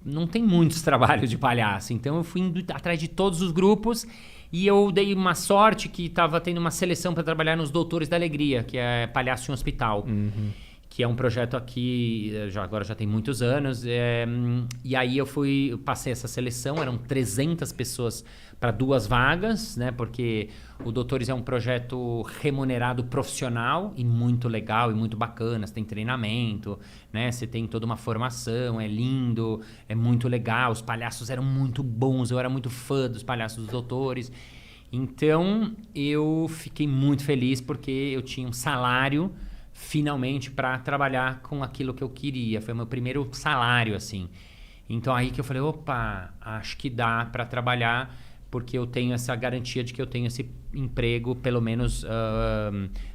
não tem muitos trabalhos de palhaço. Então eu fui indo atrás de todos os grupos e eu dei uma sorte que estava tendo uma seleção para trabalhar nos Doutores da Alegria, que é Palhaço em Hospital. Que é um projeto aqui, agora já tem muitos anos. E aí eu passei essa seleção, eram 300 pessoas para 2 vagas, né? Porque o Doutores é um projeto remunerado profissional e muito legal e muito bacana. Você tem treinamento, né? Você tem toda uma formação, é lindo, é muito legal. Os palhaços eram muito bons, eu era muito fã dos palhaços dos Doutores. Então eu fiquei muito feliz porque eu tinha um salário finalmente para trabalhar com aquilo que eu queria. Foi o meu primeiro salário, assim. Então aí que eu falei, opa, acho que dá para trabalhar, porque eu tenho essa garantia de que eu tenho esse emprego, pelo menos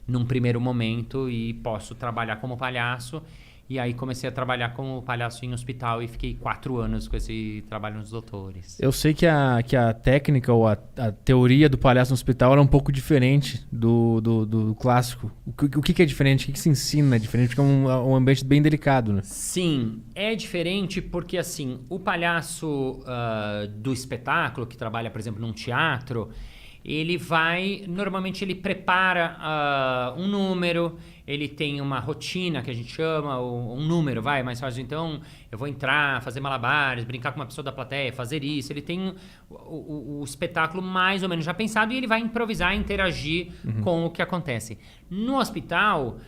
num primeiro momento, e posso trabalhar como palhaço. E aí comecei a trabalhar como palhaço em hospital e fiquei 4 anos com esse trabalho nos Doutores. Eu sei que a técnica ou a teoria do palhaço no hospital era um pouco diferente do clássico. O que é diferente? O que se ensina é diferente? Porque é um ambiente bem delicado, né? Sim, é diferente porque, assim, o palhaço do espetáculo, que trabalha, por exemplo, num teatro, normalmente ele prepara um número, ele tem uma rotina que a gente chama, um número, mais fácil. Então, eu vou entrar, fazer malabares, brincar com uma pessoa da plateia, fazer isso. Ele tem o espetáculo mais ou menos já pensado e ele vai improvisar, interagir com o que acontece. No hospital,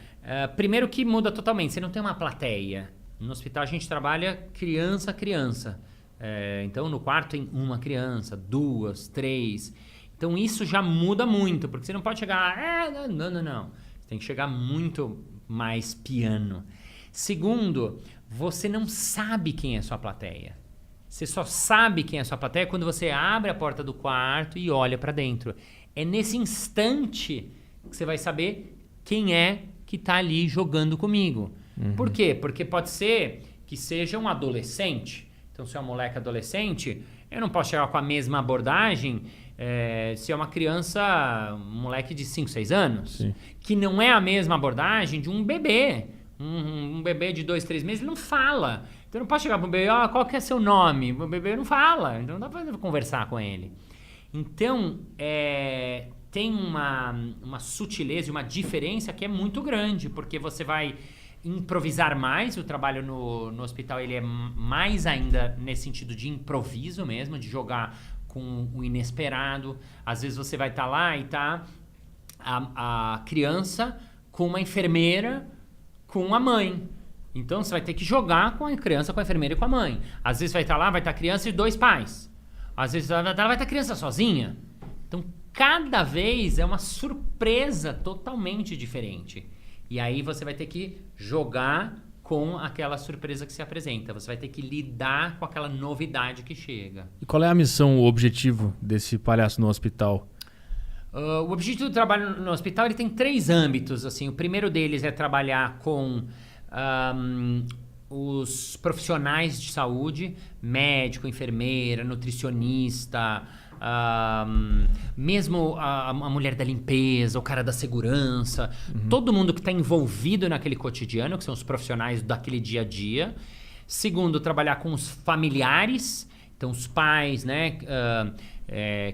primeiro que muda totalmente, você não tem uma plateia. No hospital a gente trabalha criança a criança. Então, no quarto tem uma criança, 2, 3... Então isso já muda muito, porque você não pode chegar... Não. Você tem que chegar muito mais piano. Segundo, você não sabe quem é sua plateia. Você só sabe quem é sua plateia quando você abre a porta do quarto e olha para dentro. É nesse instante que você vai saber quem é que tá ali jogando comigo. Por quê? Porque pode ser que seja um adolescente. Então, se é um moleque adolescente, eu não posso chegar com a mesma abordagem... se é uma criança, um moleque de 5, 6 anos, Sim. Que não é a mesma abordagem de um bebê. Um bebê de 2, 3 meses, ele não fala. Então eu não posso chegar para um bebê, qual que é seu nome? O bebê não fala, então não dá para conversar com ele. Então, tem uma sutileza e uma diferença que é muito grande, porque você vai improvisar mais, o trabalho no hospital ele é mais ainda nesse sentido de improviso mesmo, de jogar com o inesperado. Às vezes você vai estar lá e tá a criança com uma enfermeira, com a mãe. Então você vai ter que jogar com a criança, com a enfermeira e com a mãe. Às vezes vai estar lá, vai estar a criança e 2 pais. Às vezes vai estar a criança sozinha. Então cada vez é uma surpresa totalmente diferente. E aí você vai ter que jogar com aquela surpresa que se apresenta. Você vai ter que lidar com aquela novidade que chega. E qual é a missão, o objetivo desse palhaço no hospital? O objetivo do trabalho no hospital ele tem 3 âmbitos. Assim. O primeiro deles é trabalhar com os profissionais de saúde, médico, enfermeira, nutricionista, mesmo a mulher da limpeza, o cara da segurança, todo mundo que está envolvido naquele cotidiano, que são os profissionais daquele dia a dia. Segundo, trabalhar com os familiares, então os pais, né?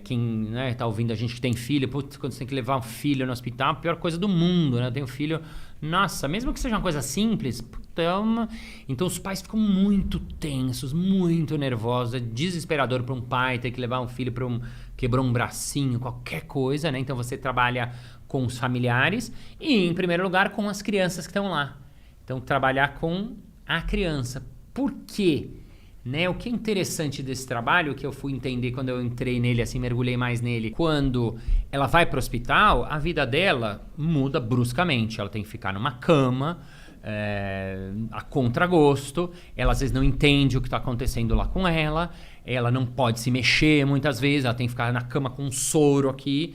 Quem tá ouvindo a gente que tem filho, putz, quando você tem que levar um filho no hospital, a pior coisa do mundo, né? Eu tenho filho, nossa, mesmo que seja uma coisa simples, então os pais ficam muito tensos, muito nervosos, é desesperador para um pai ter que levar um filho quebrou um bracinho, qualquer coisa, né? Então você trabalha com os familiares e, em primeiro lugar, com as crianças que estão lá. Então, trabalhar com a criança. Por quê? Né? O que é interessante desse trabalho, que eu fui entender quando eu entrei nele, assim, mergulhei mais nele, quando ela vai para o hospital, a vida dela muda bruscamente. Ela tem que ficar numa cama, a contragosto, ela às vezes não entende o que está acontecendo lá com ela não pode se mexer muitas vezes, ela tem que ficar na cama com um soro aqui.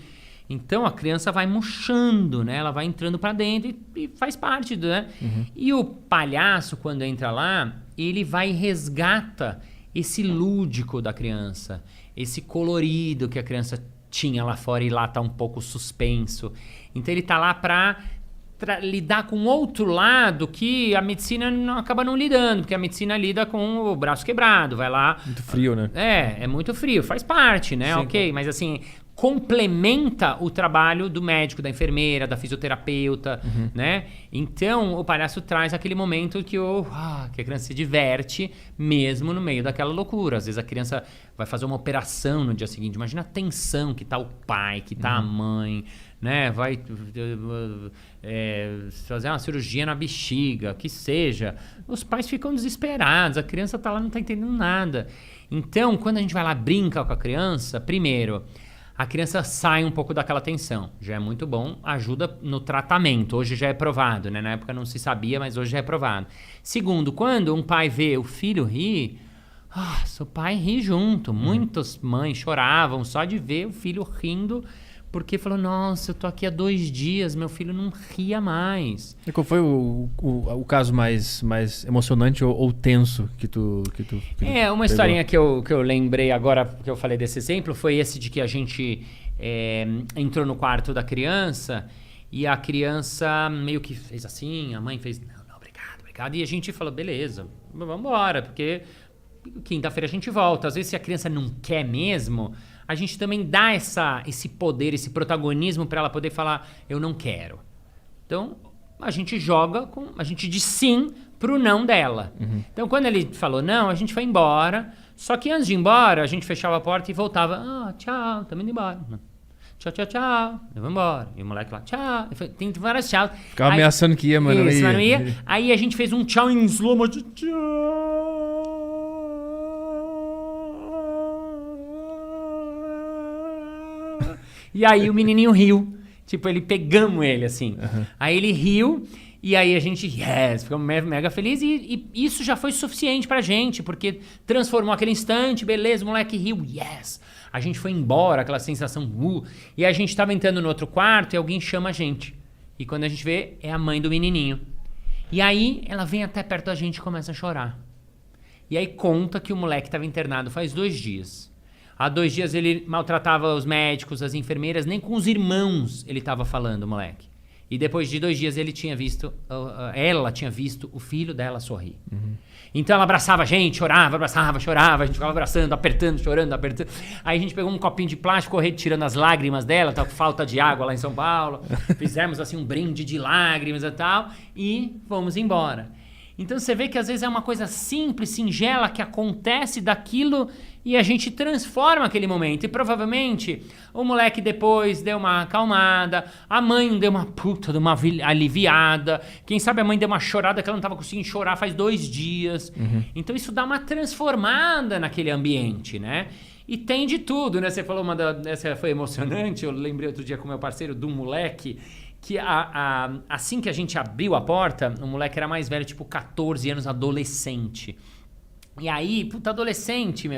Então a criança vai murchando, né? Ela vai entrando para dentro e faz parte, né? E o palhaço, quando entra lá, ele vai e resgata esse lúdico da criança, esse colorido que a criança tinha lá fora e lá tá um pouco suspenso. Então ele tá lá para lidar com outro lado que a medicina acaba não lidando, porque a medicina lida com o braço quebrado, vai lá... Muito frio, né? É muito frio, faz parte, né? Sim, ok, mas assim, complementa o trabalho do médico, da enfermeira, da fisioterapeuta, né? Então, o palhaço traz aquele momento que a criança se diverte mesmo no meio daquela loucura. Às vezes a criança vai fazer uma operação no dia seguinte. Imagina a tensão que tá o pai, que tá a mãe, né? Vai fazer uma cirurgia na bexiga, que seja. Os pais ficam desesperados, a criança tá lá, não tá entendendo nada. Então, quando a gente vai lá brinca com a criança, primeiro... a criança sai um pouco daquela tensão. Já é muito bom, ajuda no tratamento. Hoje já é provado, né? Na época não se sabia, mas hoje já é provado. Segundo, quando um pai vê o filho rir, seu pai ri junto. Muitas mães choravam só de ver o filho rindo, porque falou, nossa, eu tô aqui há 2 dias, meu filho não ria mais. E qual foi o caso mais emocionante ou tenso que tu uma historinha que eu lembrei agora, que eu falei desse exemplo, foi esse de que a gente entrou no quarto da criança e a criança meio que fez assim, a mãe fez, não, obrigado. E a gente falou, beleza, vamos embora, porque quinta-feira a gente volta. Às vezes se a criança não quer mesmo... a gente também dá esse poder, esse protagonismo para ela poder falar, eu não quero. Então, a gente a gente diz sim pro não dela. Então, quando ele falou não, a gente foi embora. Só que antes de ir embora, a gente fechava a porta e voltava. Tchau, estamos indo embora. Tchau, eu vou embora. E o moleque lá, tchau. Tem várias tchau. Ficava ameaçando que ia, mano. Isso, mas não ia. Aí a gente fez um tchau em slow motion. Tchau. E aí o menininho riu. Tipo, pegamos ele, assim. Aí ele riu, e aí a gente, ficamos mega felizes. E isso já foi suficiente pra gente, porque transformou aquele instante, beleza, o moleque riu, yes. A gente foi embora, aquela sensação, E a gente tava entrando no outro quarto e alguém chama a gente. E quando a gente vê, é a mãe do menininho. E aí ela vem até perto da gente e começa a chorar. E aí conta que o moleque tava internado faz 2 dias. Há 2 dias ele maltratava os médicos, as enfermeiras, nem com os irmãos ele estava falando, moleque. E depois de 2 dias ela tinha visto o filho dela sorrir. Então ela abraçava a gente, chorava, a gente ficava abraçando, apertando, chorando, apertando. Aí a gente pegou um copinho de plástico, retirando as lágrimas dela, tá com falta de água lá em São Paulo. Fizemos assim um brinde de lágrimas e tal, e fomos embora. Então você vê que às vezes é uma coisa simples, singela, que acontece daquilo e a gente transforma aquele momento. E provavelmente o moleque depois deu uma acalmada, a mãe deu uma puta de uma aliviada, quem sabe a mãe deu uma chorada que ela não estava conseguindo chorar faz 2 dias. Então isso dá uma transformada naquele ambiente, né? E tem de tudo, né? Você falou essa foi emocionante, eu lembrei outro dia com meu parceiro do moleque, que assim que a gente abriu a porta, o moleque era mais velho, tipo 14 anos, adolescente. E aí, puta, adolescente,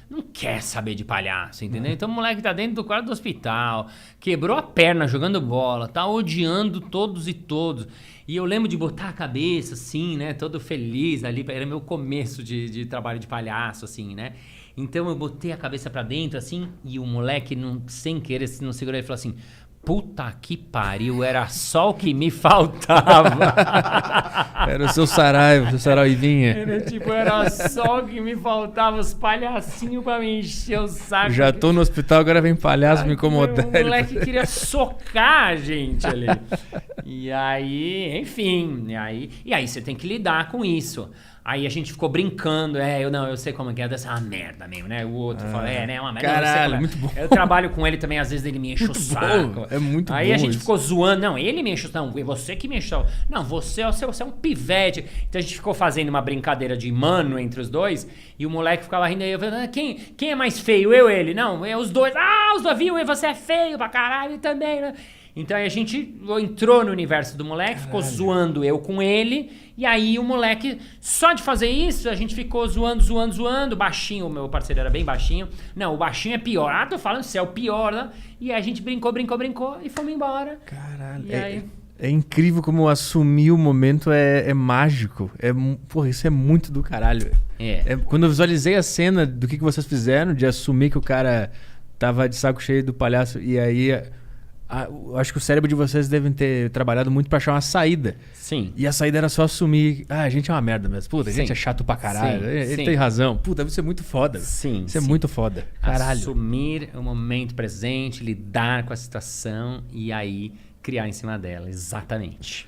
não quer saber de palhaço, entendeu? Então o moleque tá dentro do quarto do hospital, quebrou a perna jogando bola, tá odiando todos e todos. E eu lembro de botar a cabeça, assim, né, todo feliz ali, era meu começo de trabalho de palhaço, assim, né? Então eu botei a cabeça pra dentro, assim, e o moleque, sem querer, não segurou, ele falou assim... Puta que pariu, era só o que me faltava. Era o seu Saraivinha. Era só o que me faltava, os palhacinhos pra me encher o saco. Já tô no hospital, agora vem palhaço me incomodar. O moleque queria socar a gente ali. E aí, enfim, e aí você tem que lidar com isso. Aí a gente ficou brincando, eu sei como é que é, dessa uma merda mesmo, né? O outro fala, é uma merda. Caralho, muito bom. Eu trabalho com ele também, às vezes ele me enche o saco. É muito bom. Aí a gente ficou zoando, não, ele me enche o saco, você que me enche o saco. Não, você é um pivete. Então a gente ficou fazendo uma brincadeira de mano entre os dois, e o moleque ficava rindo, aí eu falei, quem é mais feio, eu ou ele? Não, os dois. Os dois, viu? E você é feio pra caralho também, né? Então aí a gente entrou no universo do moleque, ficou zoando eu com ele, e aí o moleque, só de fazer isso, a gente ficou zoando, baixinho, o meu parceiro era bem baixinho. Não, o baixinho é pior. Tô falando, você é o pior, né? E aí a gente brincou e fomos embora. Caralho, e aí... é incrível como assumir o momento é mágico. Porra, isso é muito do caralho. Quando eu visualizei a cena do que vocês fizeram, de assumir que o cara tava de saco cheio do palhaço, e aí... eu acho que o cérebro de vocês devem ter trabalhado muito pra achar uma saída. Sim. E a saída era só assumir, a gente é uma merda mesmo. Puta, a gente Sim. é chato pra caralho. Sim, Ele sim. tem razão. Puta, isso é muito foda. Sim, Isso é sim. muito foda. Caralho. Assumir o momento presente, lidar com a situação e aí criar em cima dela. Exatamente.